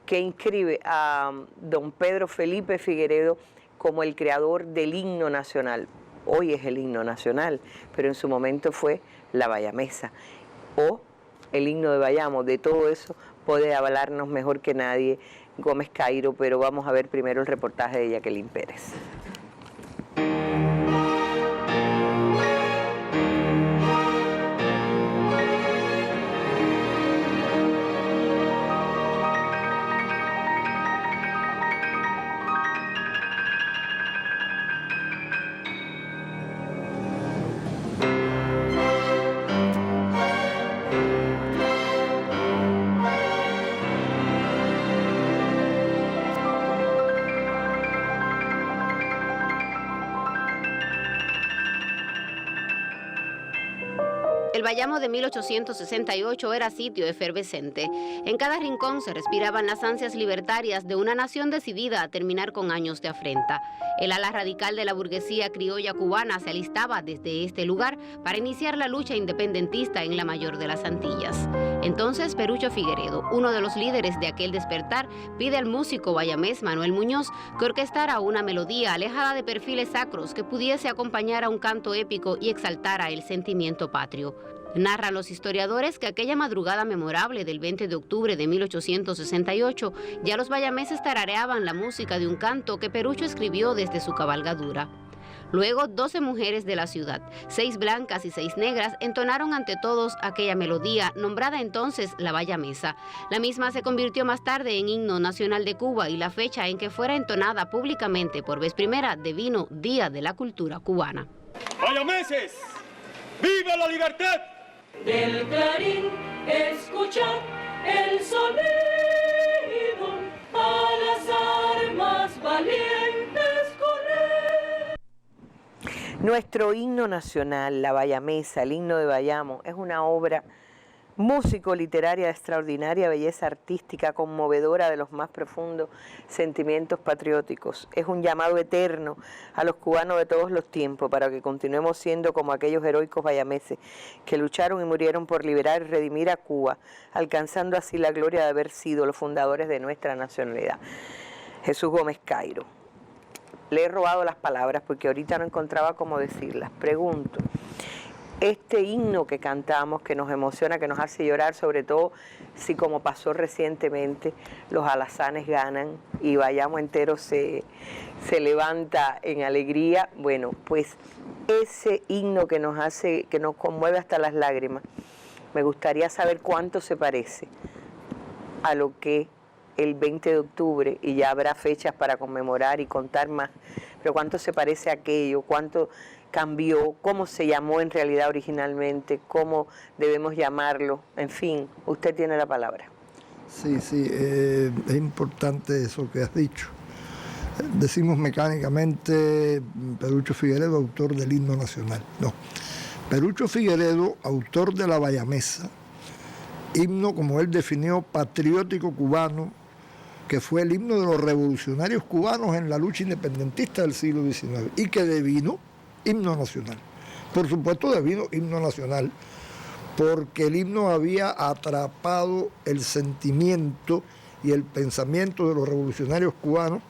que inscribe a don Pedro Felipe Figueredo como el creador del himno nacional. Hoy es el himno nacional, pero en su momento fue la bayamesa o el himno de Bayamo. De todo eso puede hablarnos mejor que nadie Gómez Cairo, pero vamos a ver primero el reportaje de Jacqueline Pérez. El Bayamo de 1868 era sitio efervescente. En cada rincón se respiraban las ansias libertarias de una nación decidida a terminar con años de afrenta. El ala radical de la burguesía criolla cubana se alistaba desde este lugar para iniciar la lucha independentista en la mayor de las Antillas. Entonces, Perucho Figueredo, uno de los líderes de aquel despertar, pide al músico bayamés Manuel Muñoz que orquestara una melodía alejada de perfiles sacros que pudiese acompañar a un canto épico y exaltara el sentimiento patrio. Narran los historiadores que aquella madrugada memorable del 20 de octubre de 1868, ya los bayameses tarareaban la música de un canto que Perucho escribió desde su cabalgadura. Luego, 12 mujeres de la ciudad, 6 blancas y 6 negras, entonaron ante todos aquella melodía, nombrada entonces la bayamesa. La misma se convirtió más tarde en himno nacional de Cuba y la fecha en que fuera entonada públicamente por vez primera devino Día de la Cultura Cubana. ¡Bayameses! ¡Viva la libertad! Del clarín escuchar el sonido, a las armas valientes correr. Nuestro himno nacional, la bayamesa, el himno de Bayamo, es una obra músico-literaria de extraordinaria belleza artística, conmovedora de los más profundos sentimientos patrióticos. Es un llamado eterno a los cubanos de todos los tiempos para que continuemos siendo como aquellos heroicos bayameses que lucharon y murieron por liberar y redimir a Cuba, alcanzando así la gloria de haber sido los fundadores de nuestra nacionalidad. Jesús Gómez Cairo. Le he robado las palabras porque ahorita no encontraba cómo decirlas. Pregunto, este himno que cantamos, que nos emociona, que nos hace llorar, sobre todo si como pasó recientemente, los alazanes ganan y Bayamo entero se levanta en alegría, bueno, pues ese himno que nos hace, que nos conmueve hasta las lágrimas, me gustaría saber cuánto se parece a lo que el 20 de octubre, y ya habrá fechas para conmemorar y contar más, pero cuánto se parece a aquello, cuánto cambió, cómo se llamó en realidad originalmente, cómo debemos llamarlo, en fin, usted tiene la palabra. Sí, es importante eso que has dicho. Decimos mecánicamente Perucho Figueredo, autor del himno nacional. No, Perucho Figueredo, autor de la bayamesa, himno, como él definió, patriótico cubano, que fue el himno de los revolucionarios cubanos en la lucha independentista del siglo XIX y que devino himno nacional. Por supuesto devino himno nacional porque el himno había atrapado el sentimiento y el pensamiento de los revolucionarios cubanos.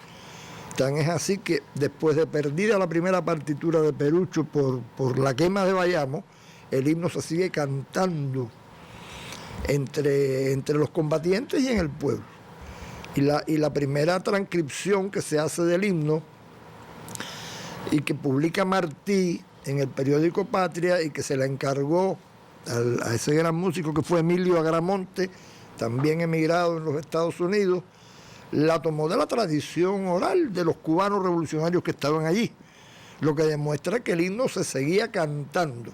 Tan es así que después de perdida la primera partitura de Perucho por la quema de Bayamo, el himno se sigue cantando entre los combatientes y en el pueblo. Y la primera transcripción que se hace del himno y que publica Martí en el periódico Patria y que se la encargó a ese gran músico que fue Emilio Agramonte, también emigrado en los Estados Unidos, la tomó de la tradición oral de los cubanos revolucionarios que estaban allí, lo que demuestra que el himno se seguía cantando.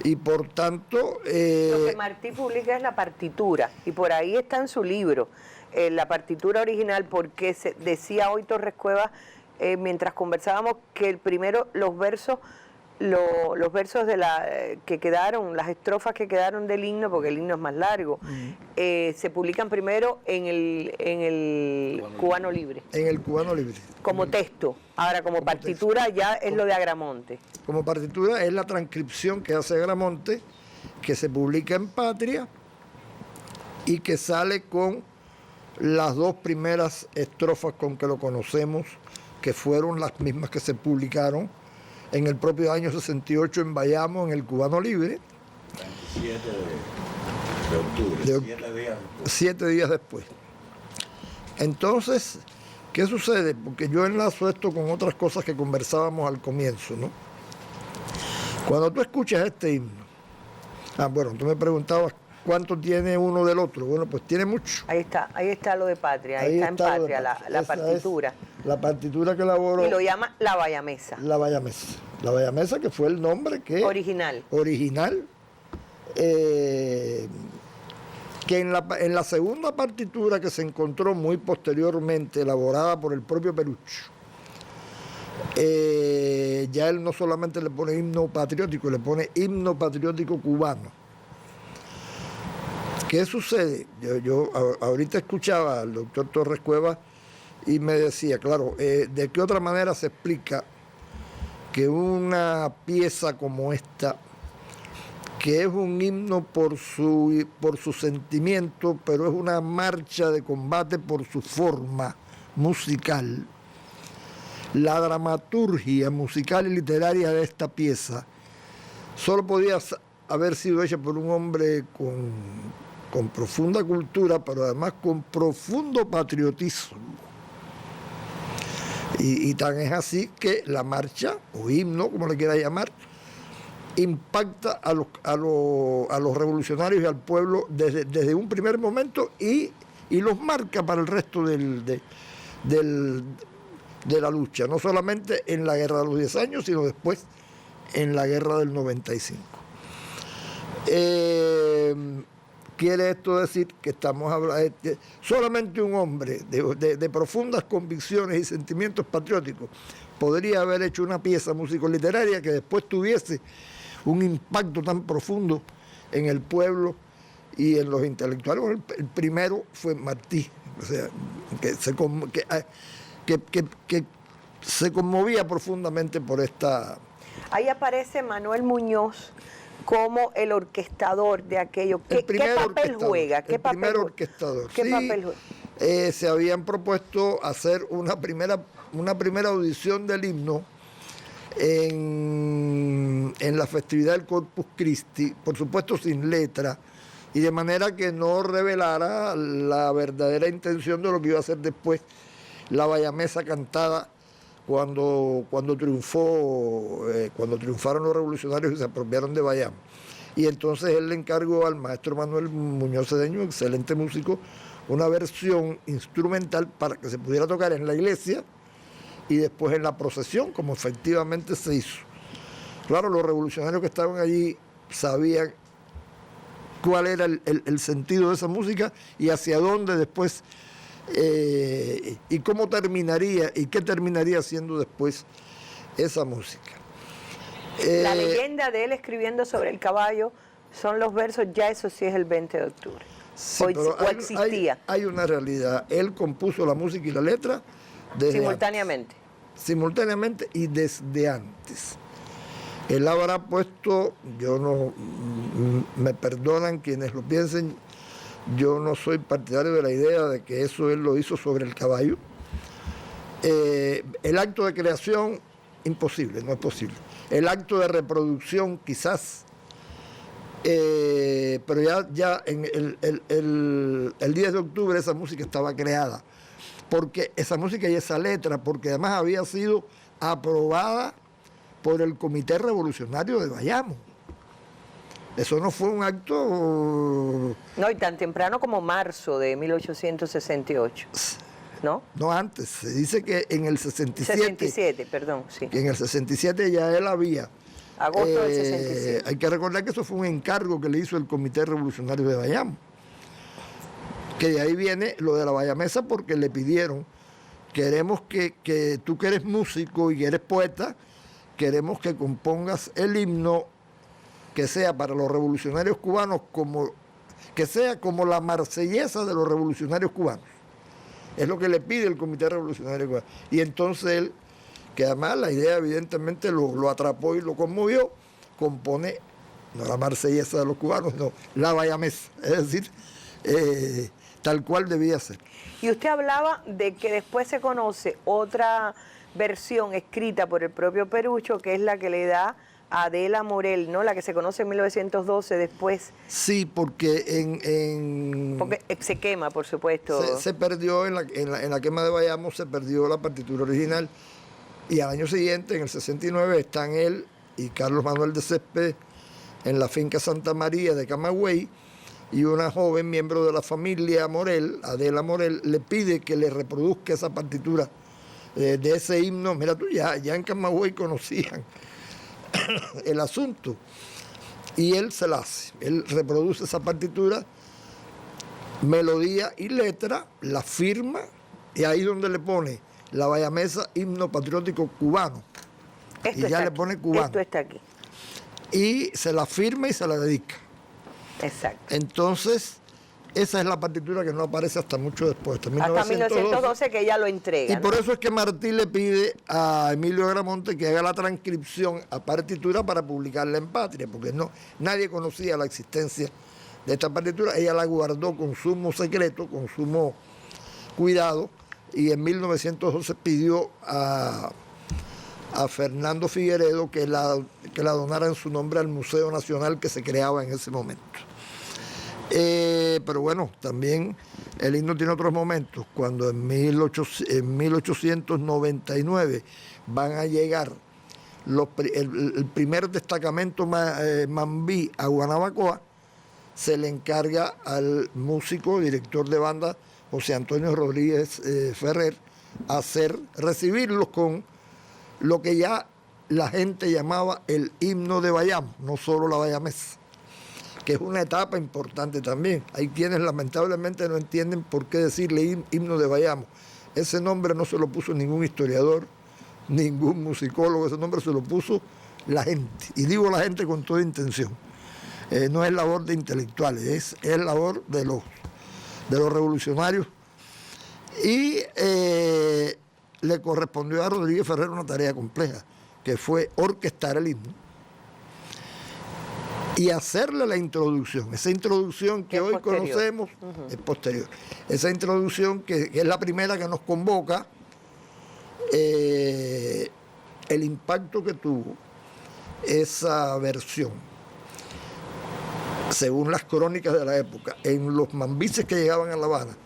Y por tanto... Lo que Martí publica es la partitura, y por ahí está en su libro, la partitura original, porque decía hoy Torres Cuevas, mientras conversábamos, que el primero, los versos de que quedaron, las estrofas que quedaron del himno, porque el himno es más largo, se publican primero en el Cubano Libre. En el Cubano Libre. Como texto. Ahora, como partitura texto, ya es lo de Agramonte. Como partitura es la transcripción que hace Agramonte que se publica en Patria y que sale con las dos primeras estrofas con que lo conocemos, que fueron las mismas que se publicaron en el propio año 68 en Bayamo, en el Cubano Libre. 27 de octubre, 7 días después. Entonces, ¿qué sucede? Porque yo enlazo esto con otras cosas que conversábamos al comienzo, ¿no? Cuando tú escuchas este himno, bueno, tú me preguntabas cuánto tiene uno del otro. Bueno, pues tiene mucho. Ahí está lo de Patria, ahí está en Patria la partitura. La partitura que elaboró. Y lo llama La Bayamesa. La Bayamesa. La Bayamesa, que fue el nombre que... Original. Que en la segunda partitura que se encontró muy posteriormente, elaborada por el propio Perucho, ya él no solamente le pone himno patriótico, le pone himno patriótico cubano. ¿Qué sucede? Yo ahorita escuchaba al doctor Torres Cuevas y me decía, claro, ¿de qué otra manera se explica que una pieza como esta, que es un himno por su sentimiento, pero es una marcha de combate por su forma musical, la dramaturgia musical y literaria de esta pieza solo podía haber sido hecha por un hombre con profunda cultura, pero además con profundo patriotismo? Y tan es así que la marcha, o himno, como le quiera llamar, impacta a los revolucionarios y al pueblo desde un primer momento y los marca para el resto de la lucha, no solamente en la guerra de los 10 años, sino después en la guerra del 95. Quiere esto decir que estamos hablando, solamente un hombre de profundas convicciones y sentimientos patrióticos podría haber hecho una pieza músico-literaria que después tuviese un impacto tan profundo en el pueblo y en los intelectuales. Bueno, el primero fue Martí, o sea, que se conmovía profundamente por esta... Ahí aparece Manuel Muñoz como el orquestador de aquello. ¿Qué papel juega? ¿Qué papel orquestador. ¿Qué papel juega? Se habían propuesto hacer una primera audición del himno en la festividad del Corpus Christi, por supuesto sin letra, y de manera que no revelara la verdadera intención de lo que iba a ser después la Bayamesa cantada cuando triunfaron los revolucionarios y se apropiaron de Bayamo. Y entonces él le encargó al maestro Manuel Muñoz Cedeño, excelente músico, una versión instrumental para que se pudiera tocar en la iglesia y después en la procesión, como efectivamente se hizo. Claro, los revolucionarios que estaban allí sabían cuál era el sentido de esa música y hacia dónde después, y cómo terminaría, y qué terminaría siendo después esa música. La leyenda de él escribiendo sobre el caballo son los versos, ya eso sí es el 20 de octubre. Sí, pero existía. Hay una realidad. Él compuso la música y la letra simultáneamente. Simultáneamente y desde antes. Él habrá puesto, yo no, me perdonan quienes lo piensen, yo no soy partidario de la idea de que eso él lo hizo sobre el caballo. El acto de creación, imposible, no es posible. El acto de reproducción, quizás, pero ya en el 10 de octubre esa música estaba creada, porque esa música y esa letra, porque además había sido aprobada por el Comité Revolucionario de Bayamo. Eso no fue un acto... No, y tan temprano como marzo de 1868, ¿no? No, antes. Se dice que en el 67... 67, perdón, sí. Que en el 67 ya él había... Agosto del 67. Hay que recordar que eso fue un encargo que le hizo el Comité Revolucionario de Bayamo. Que de ahí viene lo de la Bayamesa, porque le pidieron, queremos que tú que eres músico y que eres poeta, queremos que compongas el himno que sea para los revolucionarios cubanos, que sea como la marsellesa de los revolucionarios cubanos. Es lo que le pide el Comité Revolucionario Cubano. Y entonces él, que además la idea evidentemente lo atrapó y lo conmovió, compone no la marsellesa de los cubanos, no, la bayamesa, es decir, tal cual debía ser. Y usted hablaba de que después se conoce otra versión escrita por el propio Perucho, que es la que le da a Adela Morel, ¿no? La que se conoce en 1912 después. Sí, porque Porque se quema, por supuesto. se perdió en la quema de Bayamo, se perdió la partitura original, y al año siguiente, en el 69, están él y Carlos Manuel de Céspedes en la finca Santa María de Camagüey, y una joven miembro de la familia Morel, Adela Morel, le pide que le reproduzca esa partitura de ese himno. Mira tú, ya en Camagüey conocían el asunto, y él se la hace, él reproduce esa partitura, melodía y letra, la firma, y ahí donde le pone la bayamesa himno patriótico cubano, Esto y ya le aquí. pone cubano. Esto está aquí. Y se la firma y se la dedica. Exacto. Entonces, esa es la partitura que no aparece hasta mucho después, hasta Hasta 1912 que ella lo entrega. Y por ¿no? eso es que Martí le pide a Emilio Agramonte que haga la transcripción a partitura para publicarla en Patria, porque nadie conocía la existencia de esta partitura. Ella la guardó con sumo secreto, con sumo cuidado, y en 1912 pidió a Fernando Figueredo que la donara en su nombre al Museo Nacional que se creaba en ese momento. Pero bueno, también el himno tiene otros momentos. Cuando en 1899 van a llegar el primer destacamento Mambí a Guanabacoa, se le encarga al músico, director de banda, José Antonio Rodríguez Ferrer, recibirlos con lo que ya la gente llamaba el himno de Bayamo, no solo la bayamesa, que es una etapa importante también. Hay quienes lamentablemente no entienden por qué decirle himno de Bayamo. Ese nombre no se lo puso ningún historiador, ningún musicólogo, ese nombre se lo puso la gente. Y digo la gente con toda intención. No es labor de intelectuales, es labor de los revolucionarios. Y le correspondió a Rodríguez Ferrer una tarea compleja, que fue orquestar el himno y hacerle la introducción. Esa introducción que hoy conocemos es posterior. Esa introducción que es la primera que nos convoca, el impacto que tuvo esa versión, según las crónicas de la época, en los mambises que llegaban a La Habana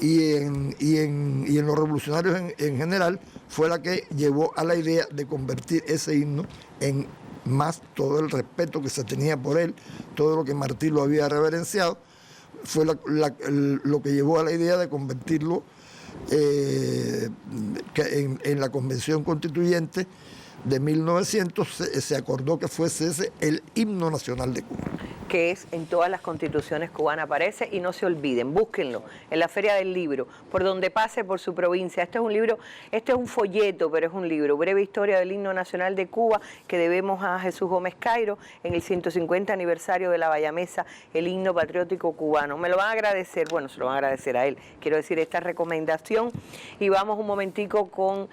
y en los revolucionarios en general, fue la que llevó a la idea de convertir ese himno en más todo el respeto que se tenía por él, todo lo que Martí lo había reverenciado, fue lo que llevó a la idea de convertirlo en la Convención Constituyente de 1900, se acordó que fuese ese el himno nacional de Cuba. Que es en todas las constituciones cubanas, aparece, y no se olviden, búsquenlo en la Feria del Libro, por donde pase por su provincia. Este es un libro, este es un folleto, pero es un libro, breve historia del himno nacional de Cuba, que debemos a Jesús Gómez Cairo en el 150 aniversario de la bayamesa, el himno patriótico cubano. Me lo van a agradecer, bueno, se lo van a agradecer a él, quiero decir, esta recomendación, y vamos un momentico con